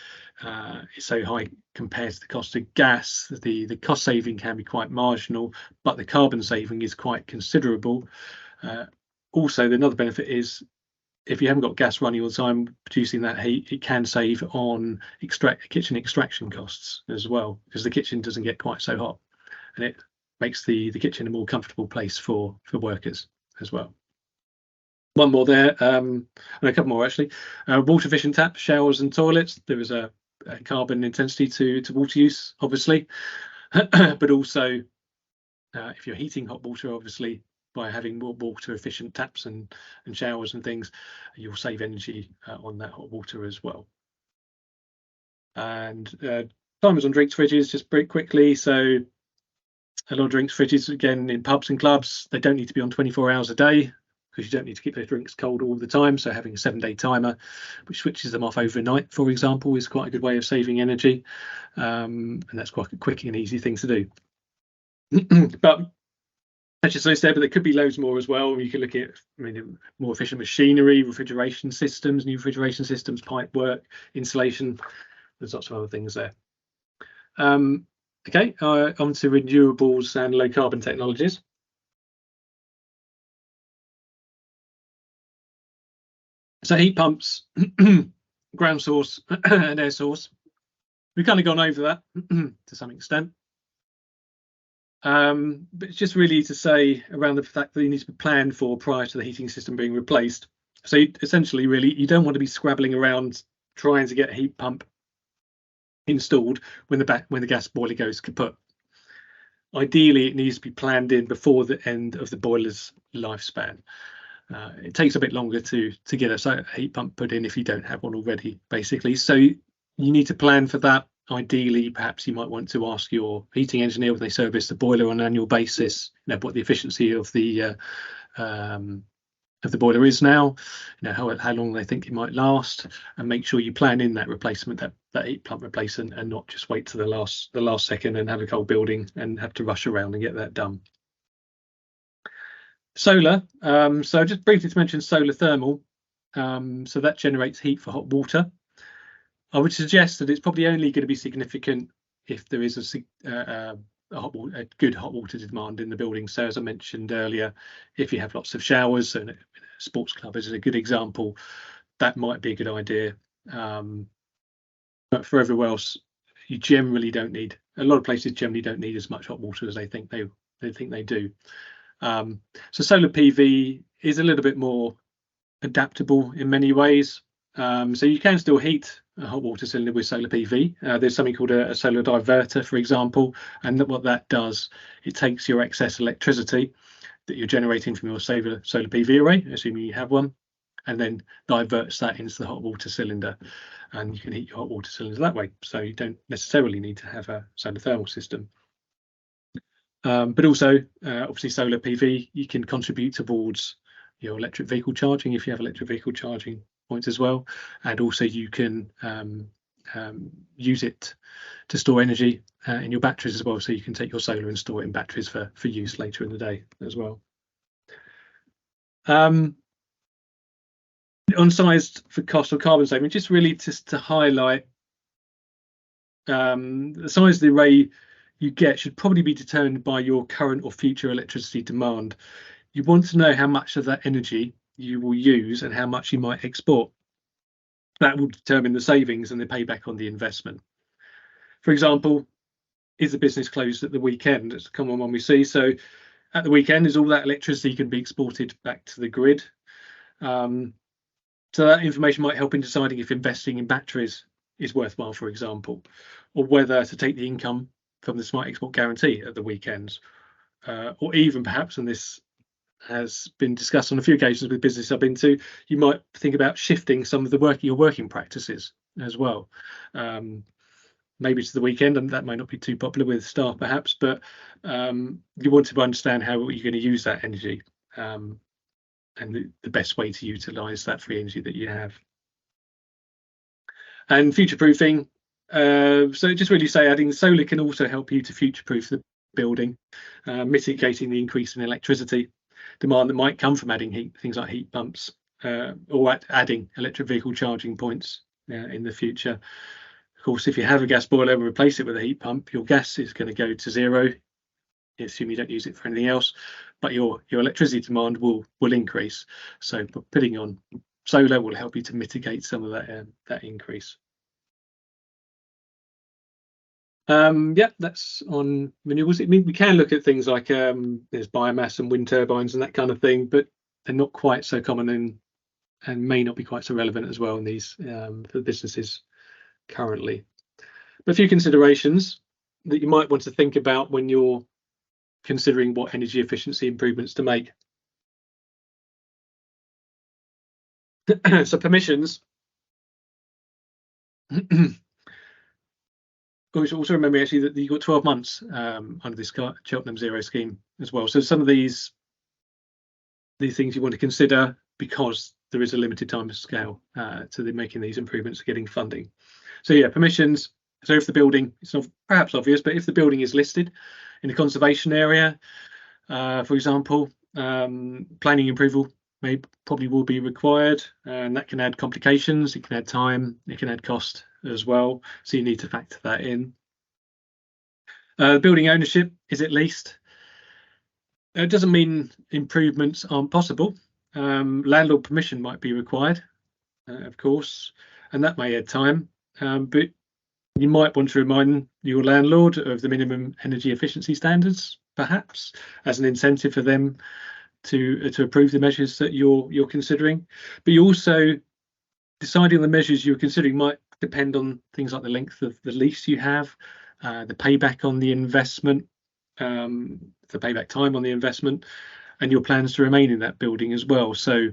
is so high compared to the cost of gas. The cost saving can be quite marginal, but the carbon saving is quite considerable. Also, another benefit is if you haven't got gas running all the time producing that heat, it can save on kitchen extraction costs as well, because the kitchen doesn't get quite so hot, and it makes the kitchen a more comfortable place for workers as well. One more there, and a couple more actually. Water efficient taps, showers and toilets. There is a carbon intensity to water use, obviously, but also if you're heating hot water, obviously by having more water efficient taps and showers and things, you'll save energy on that hot water as well. And timers on drinks fridges, just very quickly. So a lot of drinks fridges, again, in pubs and clubs, they don't need to be on 24 hours a day, because you don't need to keep those drinks cold all the time. So having a 7-day timer which switches them off overnight, for example, is quite a good way of saving energy, and that's quite a quick and easy thing to do. But that's just those there, but there could be loads more as well. You could look at, more efficient machinery, refrigeration systems, new refrigeration systems, pipe work, insulation. There's lots of other things there. Okay, on to renewables and low carbon technologies. So heat pumps, ground source and air source. We've kind of gone over that to some extent. But it's just really to say around the fact that you need to be planned for prior to the heating system being replaced. So essentially, really, you don't want to be scrabbling around trying to get a heat pump installed when the gas boiler goes kaput. Ideally, it needs to be planned in before the end of the boiler's lifespan. It takes a bit longer to get a heat pump put in if you don't have one already, basically. So you need to plan for that. Ideally, perhaps you might want to ask your heating engineer when they service the boiler on an annual basis, what the efficiency of the boiler is now, how long they think it might last, and make sure you plan in that replacement, that heat pump replacement, and not just wait to the last second and have a cold building and have to rush around and get that done. Solar. So just briefly to mention solar thermal. So that generates heat for hot water. I would suggest that it's probably only going to be significant if there is a good hot water demand in the building. So as I mentioned earlier, if you have lots of showers, and a sports club is a good example, that might be a good idea. But for everywhere else, you generally don't need. A lot of places generally don't need as much hot water as they think they do. So solar PV is a little bit more adaptable in many ways. So you can still heat a hot water cylinder with solar PV. There's something called a solar diverter, for example, and what that does, it takes your excess electricity that you're generating from your solar PV array, assuming you have one, and then diverts that into the hot water cylinder, and you can heat your hot water cylinder that way. So you don't necessarily need to have a solar thermal system. But also, obviously, solar PV, you can contribute towards your electric vehicle charging if you have electric vehicle charging points as well, and also you can use it to store energy in your batteries as well. So you can take your solar and store it in batteries for use later in the day as well. Unsized for cost or carbon saving, just really to highlight the size of the array you get should probably be determined by your current or future electricity demand. You want to know how much of that energy you will use and how much you might export. that will determine the savings and the payback on the investment. For example, is the business closed at the weekend? It's a common one we see. So at the weekend, is all that electricity can be exported back to the grid? So that information might help in deciding if investing in batteries is worthwhile, for example, or whether to take the income from the Smart Export Guarantee at the weekends, or even perhaps, and this has been discussed on a few occasions with business I've been to, you might think about shifting some of your working practices as well. Maybe to the weekend, and that might not be too popular with staff perhaps, but you want to understand how you're going to use that energy, and the best way to utilise that free energy that you have. And future-proofing, so just really say adding solar can also help you to future-proof the building, mitigating the increase in electricity demand that might come from adding things like heat pumps, or adding electric vehicle charging points in the future. Of course, if you have a gas boiler and replace it with a heat pump, your gas is going to go to zero. You assume you don't use it for anything else, but your electricity demand will increase. So putting on solar will help you to mitigate some of that increase. Yeah, that's on renewables. I mean, we can look at things like there's biomass and wind turbines and that kind of thing, but they're not quite so common and may not be quite so relevant as well in these for businesses currently. But a few considerations that you might want to think about when you're considering what energy efficiency improvements to make. So permissions. Also remember actually that you've got 12 months under this Cheltenham Zero scheme as well. So some of these things you want to consider because there is a limited time scale to making these improvements, getting funding. So yeah, permissions. So if the building, it's not perhaps obvious, but if the building is listed in a conservation area, for example, planning approval probably will be required, and that can add complications, it can add time, it can add cost as well. So you need to factor that in. Building ownership, is it leased? It doesn't mean improvements aren't possible. Landlord permission might be required, of course, and that may add time, but you might want to remind your landlord of the minimum energy efficiency standards, perhaps, as an incentive for them to approve the measures that you're considering. But you also deciding on the measures you're considering might depend on things like the length of the lease you have, the payback on the investment, the payback time on the investment, and your plans to remain in that building as well. So,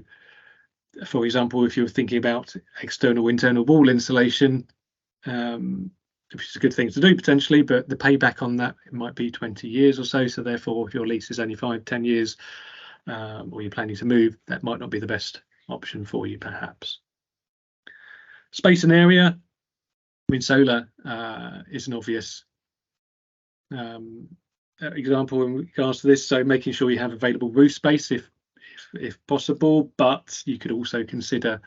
for example, if you're thinking about external internal wall insulation, which is a good thing to do potentially, but the payback on that, it might be 20 years or so. So therefore, if your lease is only 5-10 years, or you're planning to move, that might not be the best option for you, perhaps. Space and area. I mean, solar is an obvious example in regards to this. So making sure you have available roof space if possible, but you could also consider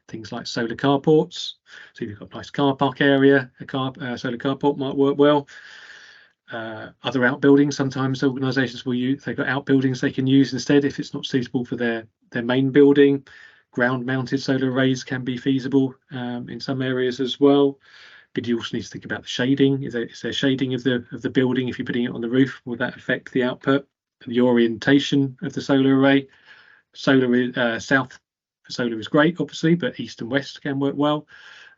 things like solar carports. So if you've got a nice car park area, a solar carport might work well. Other outbuildings, sometimes organisations will use, they've got outbuildings they can use instead if it's not suitable for their main building. Ground mounted solar arrays can be feasible in some areas as well. But you also need to think about the shading. Is there shading of the building if you're putting it on the roof? Will that affect the output? And the orientation of the solar array. South for solar is great, obviously, but east and west can work well.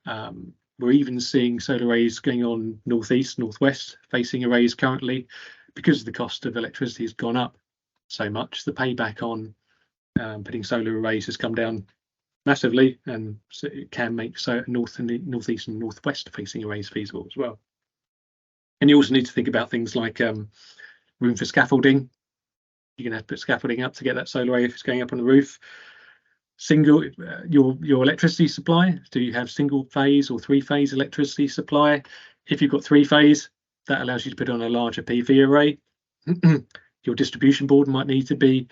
We're even seeing solar arrays going on northeast, northwest facing arrays currently, because the cost of electricity has gone up so much. The payback on putting solar arrays has come down massively, and so it can make northeast and northwest facing arrays feasible as well. And you also need to think about things like room for scaffolding. You're going to have to put scaffolding up to get that solar array if it's going up on the roof. Your electricity supply. Do you have single phase or 3-phase electricity supply? If you've got 3-phase, that allows you to put on a larger PV array. Your distribution board might need to be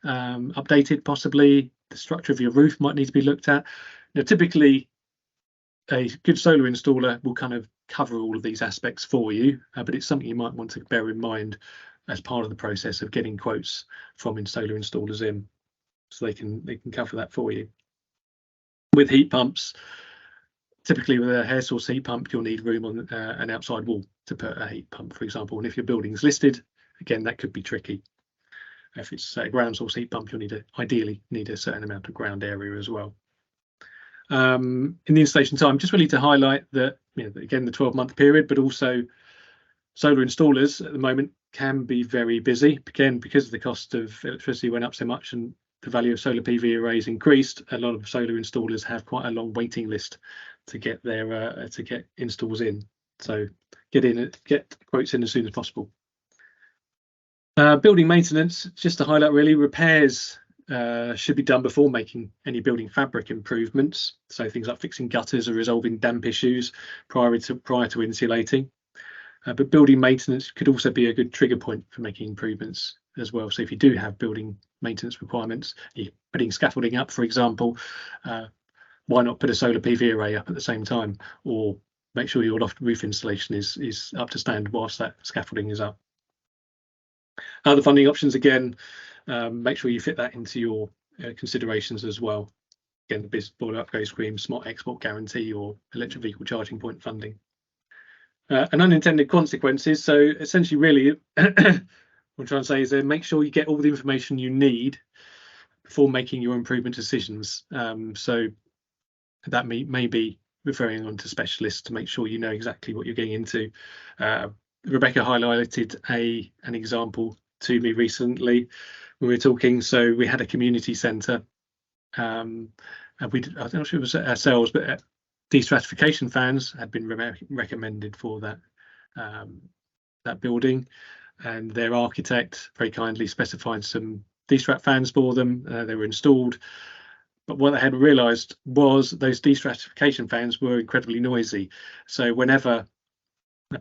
updated, possibly. The structure of your roof might need to be looked at. Now, typically, a good solar installer will kind of cover all of these aspects for you, but it's something you might want to bear in mind as part of the process of getting quotes from solar installers in, so they can cover that for you. With heat pumps, typically with a hair source heat pump, you'll need room on an outside wall to put a heat pump, for example. And if your building's listed, again, that could be tricky. If it's a ground source heat pump, you'll ideally need a certain amount of ground area as well. In the installation time, just really to highlight that, again, the 12-month period, but also solar installers at the moment can be very busy. Again, because the cost of electricity went up so much and the value of solar PV arrays increased, a lot of solar installers have quite a long waiting list to get their installs in. So get quotes in as soon as possible. Building maintenance, just to highlight really, repairs should be done before making any building fabric improvements. So things like fixing gutters or resolving damp issues prior to insulating. But building maintenance could also be a good trigger point for making improvements as well. So if you do have building maintenance requirements, you're putting scaffolding up, for example, why not put a solar PV array up at the same time, or make sure your loft roof installation is up to standard whilst that scaffolding is up. Other funding options, again, make sure you fit that into your considerations as well. Again, the business boiler upgrade scheme, smart export guarantee, or electric vehicle charging point funding. And unintended consequences. So essentially, really, what I'm trying to say is make sure you get all the information you need before making your improvement decisions. So that may be referring on to specialists to make sure you know exactly what you're getting into. Rebecca highlighted an example to me recently when we were talking. So we had a community centre, and I'm not sure it was ourselves, but destratification fans had been recommended for that building, and their architect very kindly specified some destrat fans for them. They were installed, but what they had realised was those destratification fans were incredibly noisy. So whenever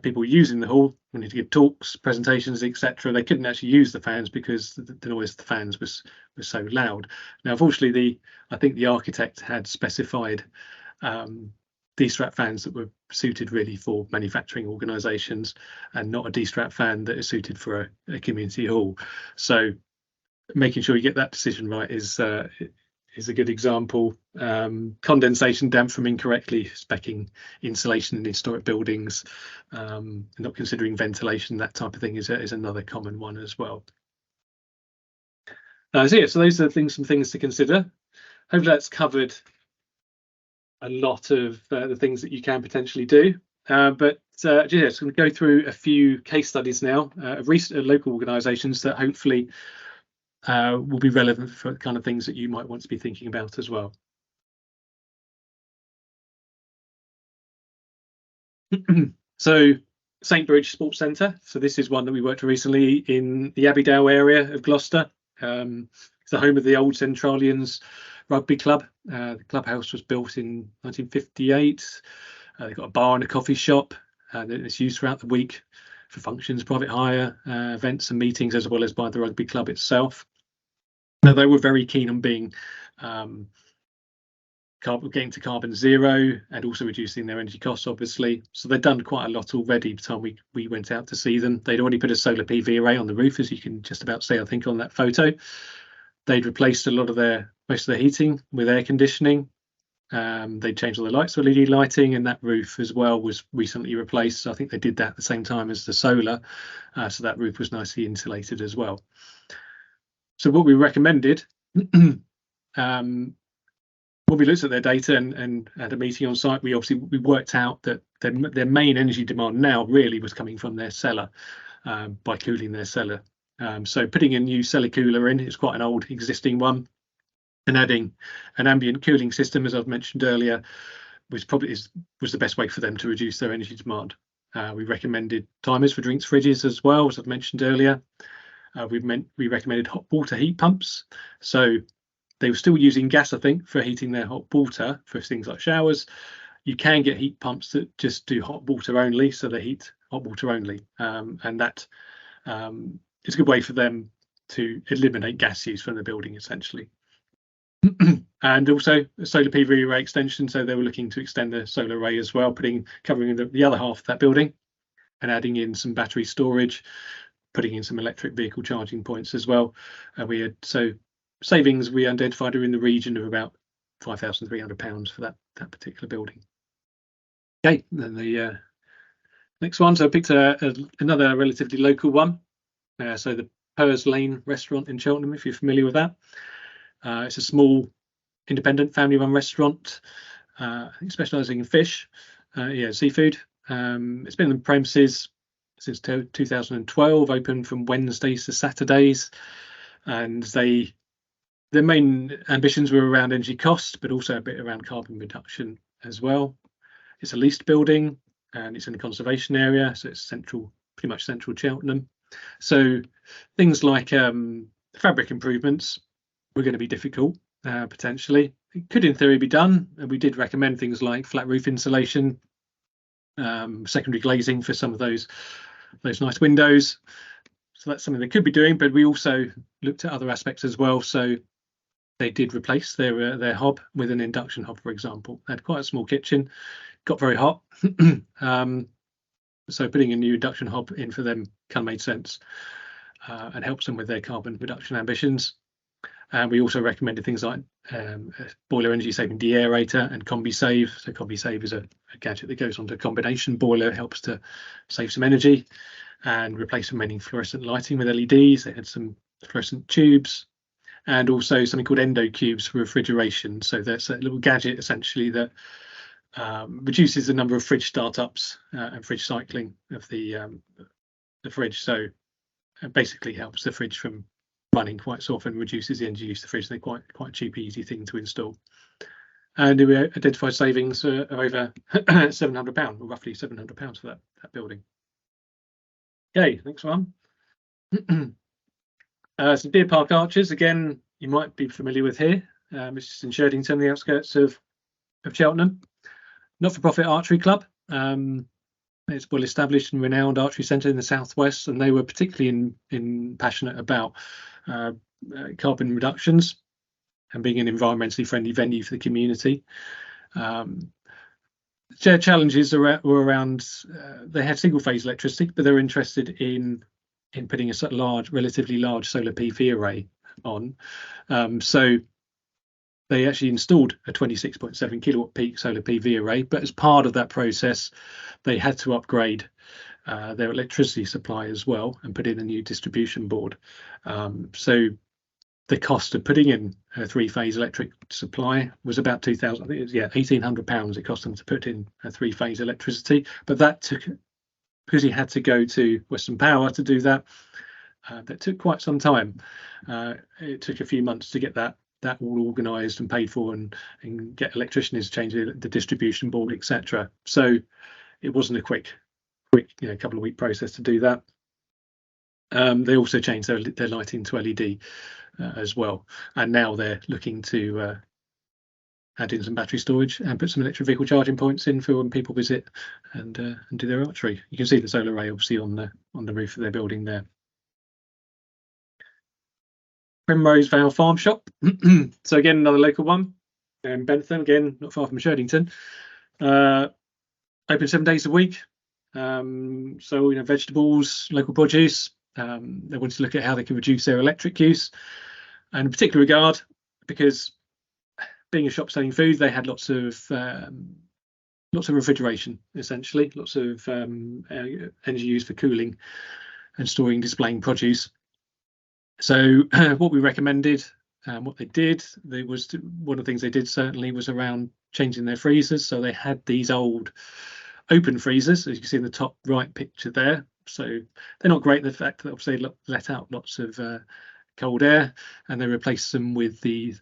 people were using the hall, wanted to give talks, presentations, etc., they couldn't actually use the fans because the noise of the fans was so loud. Now, unfortunately, I think the architect had specified destrat fans that were suited really for manufacturing organisations, and not a destrat fan that is suited for a community hall. So making sure you get that decision right is a good example. Condensation damp from incorrectly speccing insulation in historic buildings, not considering ventilation, that type of thing is another common one as well. So those are some things to consider. Hopefully that's covered a lot of the things that you can potentially do. But just going to go through a few case studies now of recent local organisations that hopefully will be relevant for the kind of things that you might want to be thinking about as well. So St Bridge Sports Centre. So this is one that we worked recently in the Abbeydale area of Gloucester. It's the home of the old Centralians rugby club. The clubhouse was built in 1958. They've got a bar and a coffee shop, and it's used throughout the week for functions, private hire, events and meetings, as well as by the rugby club itself. Now, they were very keen on being getting to carbon zero and also reducing their energy costs, obviously. So they'd done quite a lot already by the time we went out to see them. They'd already put a solar PV array on the roof, as you can just about see, I think, on that photo. They'd replaced most of their heating with air conditioning. They changed all the lights to LED lighting, and that roof as well was recently replaced. So I think they did that at the same time as the solar, so that roof was nicely insulated as well. So what we recommended, when we looked at their data and had a meeting on site, we worked out that their main energy demand now really was coming from their cellar, by cooling their cellar. So putting a new cellar cooler in, it's quite an old existing one, and adding an ambient cooling system, as I've mentioned earlier, was the best way for them to reduce their energy demand. We recommended timers for drinks fridges as well, as I've mentioned earlier. We recommended hot water heat pumps. So they were still using gas, I think, for heating their hot water for things like showers. You can get heat pumps that just do hot water only, so they heat hot water only, and that is a good way for them to eliminate gas use from the building, essentially. And also a solar PV array extension, so they were looking to extend the solar array as well, covering the other half of that building, and adding in some battery storage, putting in some electric vehicle charging points as well. We had savings we identified are in the region of about £5,300 for that particular building. Okay, then the next one. So I picked another relatively local one. So the Purrs Lane restaurant in Cheltenham, if you're familiar with that. It's a small independent family-run restaurant, specialising in fish, seafood. It's been on the premises since 2012, open from Wednesdays to Saturdays, and their main ambitions were around energy cost, but also a bit around carbon reduction as well. It's a leased building, and it's in a conservation area, so it's pretty much central Cheltenham. So things like fabric improvements were going to be difficult, potentially. It could, in theory, be done, and we did recommend things like flat roof insulation, secondary glazing for some of those nice windows. So that's something they could be doing, but we also looked at other aspects as well. So they did replace their hob with an induction hob, for example. They had quite a small kitchen, got very hot. So putting a new induction hob in for them kind of made sense, and helps them with their carbon reduction ambitions. And we also recommended things like boiler energy saving deaerator and CombiSave. So CombiSave is a gadget that goes onto a combination boiler, helps to save some energy, and replace remaining fluorescent lighting with LEDs. They had some fluorescent tubes, and also something called endo cubes for refrigeration. So that's a little gadget essentially that reduces the number of fridge startups and fridge cycling of the fridge. So it basically helps the fridge from running quite so often, reduces the energy use of the fridge. They're quite a cheap, easy thing to install. And we identified savings of over £700, or roughly £700 for that building. Okay, next one. So Deer Park Archers, again, you might be familiar with here. It's just in Sherdington, the outskirts of Cheltenham. Not-for-profit archery club. It's well established and renowned archery centre in the southwest, and they were particularly passionate about carbon reductions and being an environmentally friendly venue for the community. Their challenges were around they had single phase electricity, but they were interested in putting a relatively large solar PV array on. So they actually installed a 26.7 kilowatt peak solar PV array, but as part of that process, they had to upgrade their electricity supply as well and put in a new distribution board. So the cost of putting in a three-phase electric supply was about £2,000. I think it was £1,800 it cost them to put in a three-phase electricity, but that took, because he had to go to Western Power to do that. That took quite some time. It took a few months to get that all organised and paid for, and get electricians to change the distribution board, etc. So it wasn't a quick couple of week process to do that. They also changed their lighting to LED as well, and now they're looking to add in some battery storage and put some electric vehicle charging points in for when people visit and do their archery. You can see the solar array obviously on the roof of their building there. Primrose Vale Farm Shop. So again, another local one, Bentham, again not far from Sherdington. Open 7 days a week. So vegetables, local produce. They wanted to look at how they can reduce their electric use, and in particular regard, because being a shop selling food, they had lots of refrigeration, essentially, lots of energy used for cooling and storing, displaying produce. So what we recommended, what they did, one of the things they did certainly was around changing their freezers. So they had these old open freezers, as you can see in the top right picture there. So they're not great in the fact that obviously they let out lots of cold air, and they replaced them with the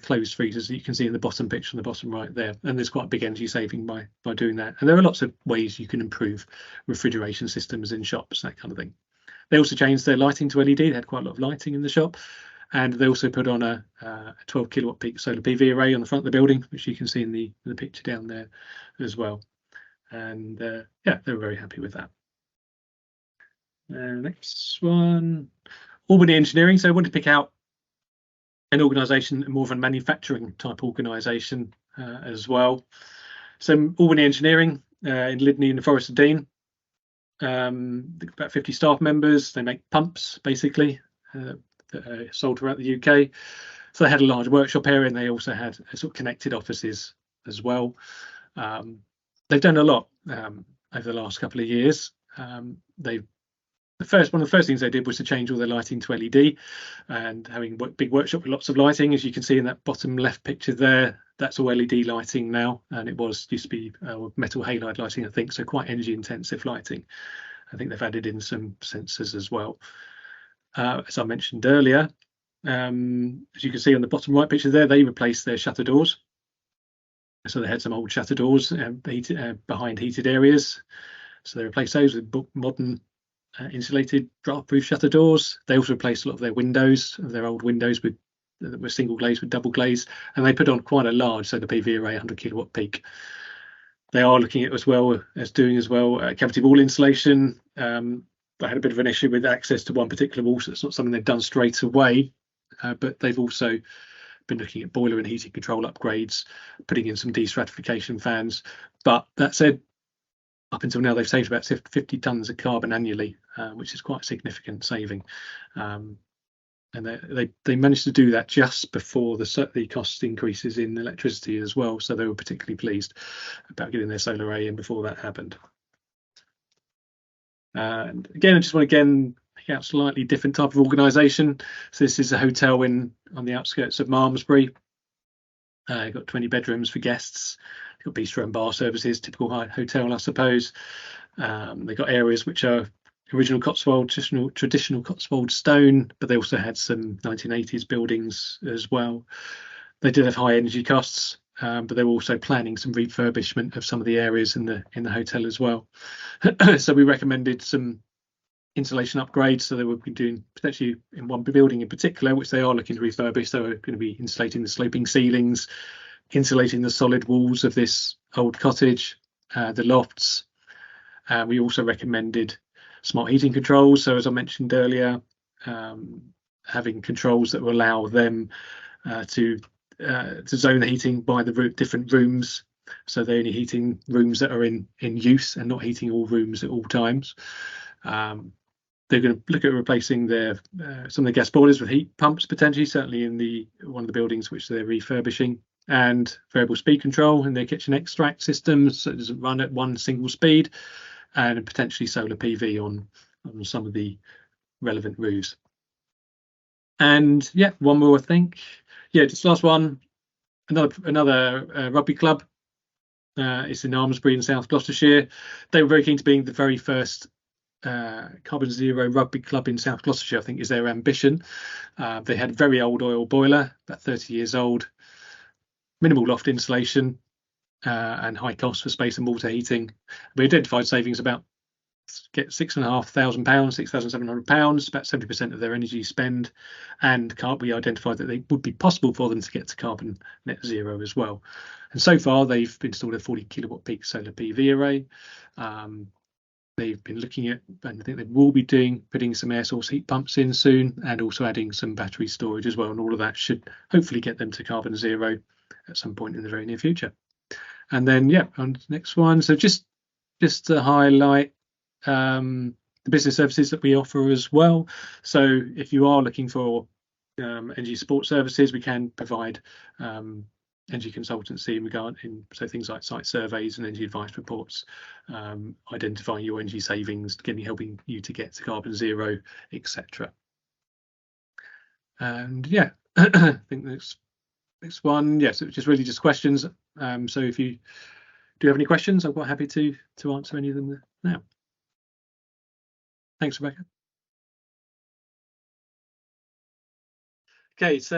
closed freezers that you can see in the bottom picture on the bottom right there. And there's quite a big energy saving by doing that. And there are lots of ways you can improve refrigeration systems in shops, that kind of thing. They also changed their lighting to LED. They had quite a lot of lighting in the shop, and they also put on a 12 kilowatt peak solar PV array on the front of the building, which you can see in the picture down there as well. And they were very happy with that. Next one, Albany Engineering. So I wanted to pick out an organisation, more of a manufacturing type organisation as well. So Albany Engineering in Lydney in the Forest of Dean. About 50 staff members. They make pumps basically that are sold throughout the UK. So they had a large workshop area, and they also had sort of connected offices as well. they've done a lot over the last couple of years. One of the first things they did was to change all their lighting to LED, and having a big workshop with lots of lighting. As you can see in that bottom left picture there, that's all LED lighting now, and it used to be metal halide lighting, I think, so quite energy intensive lighting. I think they've added in some sensors as well. As I mentioned earlier, as you can see on the bottom right picture there, they replaced their shutter doors. So they had some old shutter doors behind heated areas. So they replaced those with modern insulated draft-proof shutter doors. They also replaced a lot of their windows, their old windows that were single glazed with double glaze, and they put on quite a large solar PV array, 100 kilowatt peak. They are looking at doing cavity wall insulation. They had a bit of an issue with access to one particular wall, so it's not something they've done straight away, but they've also been looking at boiler and heating control upgrades, putting in some destratification fans. But that said, up until now, they've saved about 50 tonnes of carbon annually, which is quite a significant saving. And they managed to do that just before the cost increases in electricity as well. So they were particularly pleased about getting their solar array in before that happened. And again, I just want to pick out slightly different type of organisation. So this is a hotel on the outskirts of Malmesbury. Got 20 bedrooms for guests. Got bistro and bar services, typical hotel, I suppose. They got areas which are original Cotswold, traditional Cotswold stone, but they also had some 1980s buildings as well. They did have high energy costs, but they were also planning some refurbishment of some of the areas in the hotel as well. So we recommended some insulation upgrades. So they will be doing potentially in one building in particular, which they are looking to refurbish. So we're going to be insulating the sloping ceilings, insulating the solid walls of this old cottage, the lofts. We also recommended smart heating controls. So as I mentioned earlier, having controls that will allow them to zone the heating by the different rooms. So they're only heating rooms that are in use and not heating all rooms at all times. They're going to look at replacing some of the gas boilers with heat pumps, potentially, certainly in one of the buildings which they're refurbishing, and variable speed control in their kitchen extract systems, so it doesn't run at one single speed, and potentially solar PV on some of the relevant roofs. And yeah, one more, I think. Yeah, just last one. Another rugby club. It's in Almesbury in South Gloucestershire. They were very keen to being the very first carbon zero rugby club in South Gloucestershire, I think is their ambition. They had a very old oil boiler, about 30 years old, minimal loft insulation, and high cost for space and water heating. We identified savings about £6,500, £6,700, about 70% of their energy spend, and we identified that it would be possible for them to get to carbon net zero as well. And so far, they've installed a 40 kilowatt peak solar PV array. They've been looking at, and I think they will be putting some air source heat pumps in soon, and also adding some battery storage as well. And all of that should hopefully get them to carbon zero at some point in the very near future. And then, yeah, on to the next one. So just to highlight the business services that we offer as well. So if you are looking for energy support services, we can provide energy consultancy in things like site surveys and energy advice reports, identifying your energy savings, helping you to get to carbon zero, etc. And yeah, I think next one, yes, it's really just questions. So if you do have any questions, I'm quite happy to answer any of them now. Thanks, Rebecca. Okay, so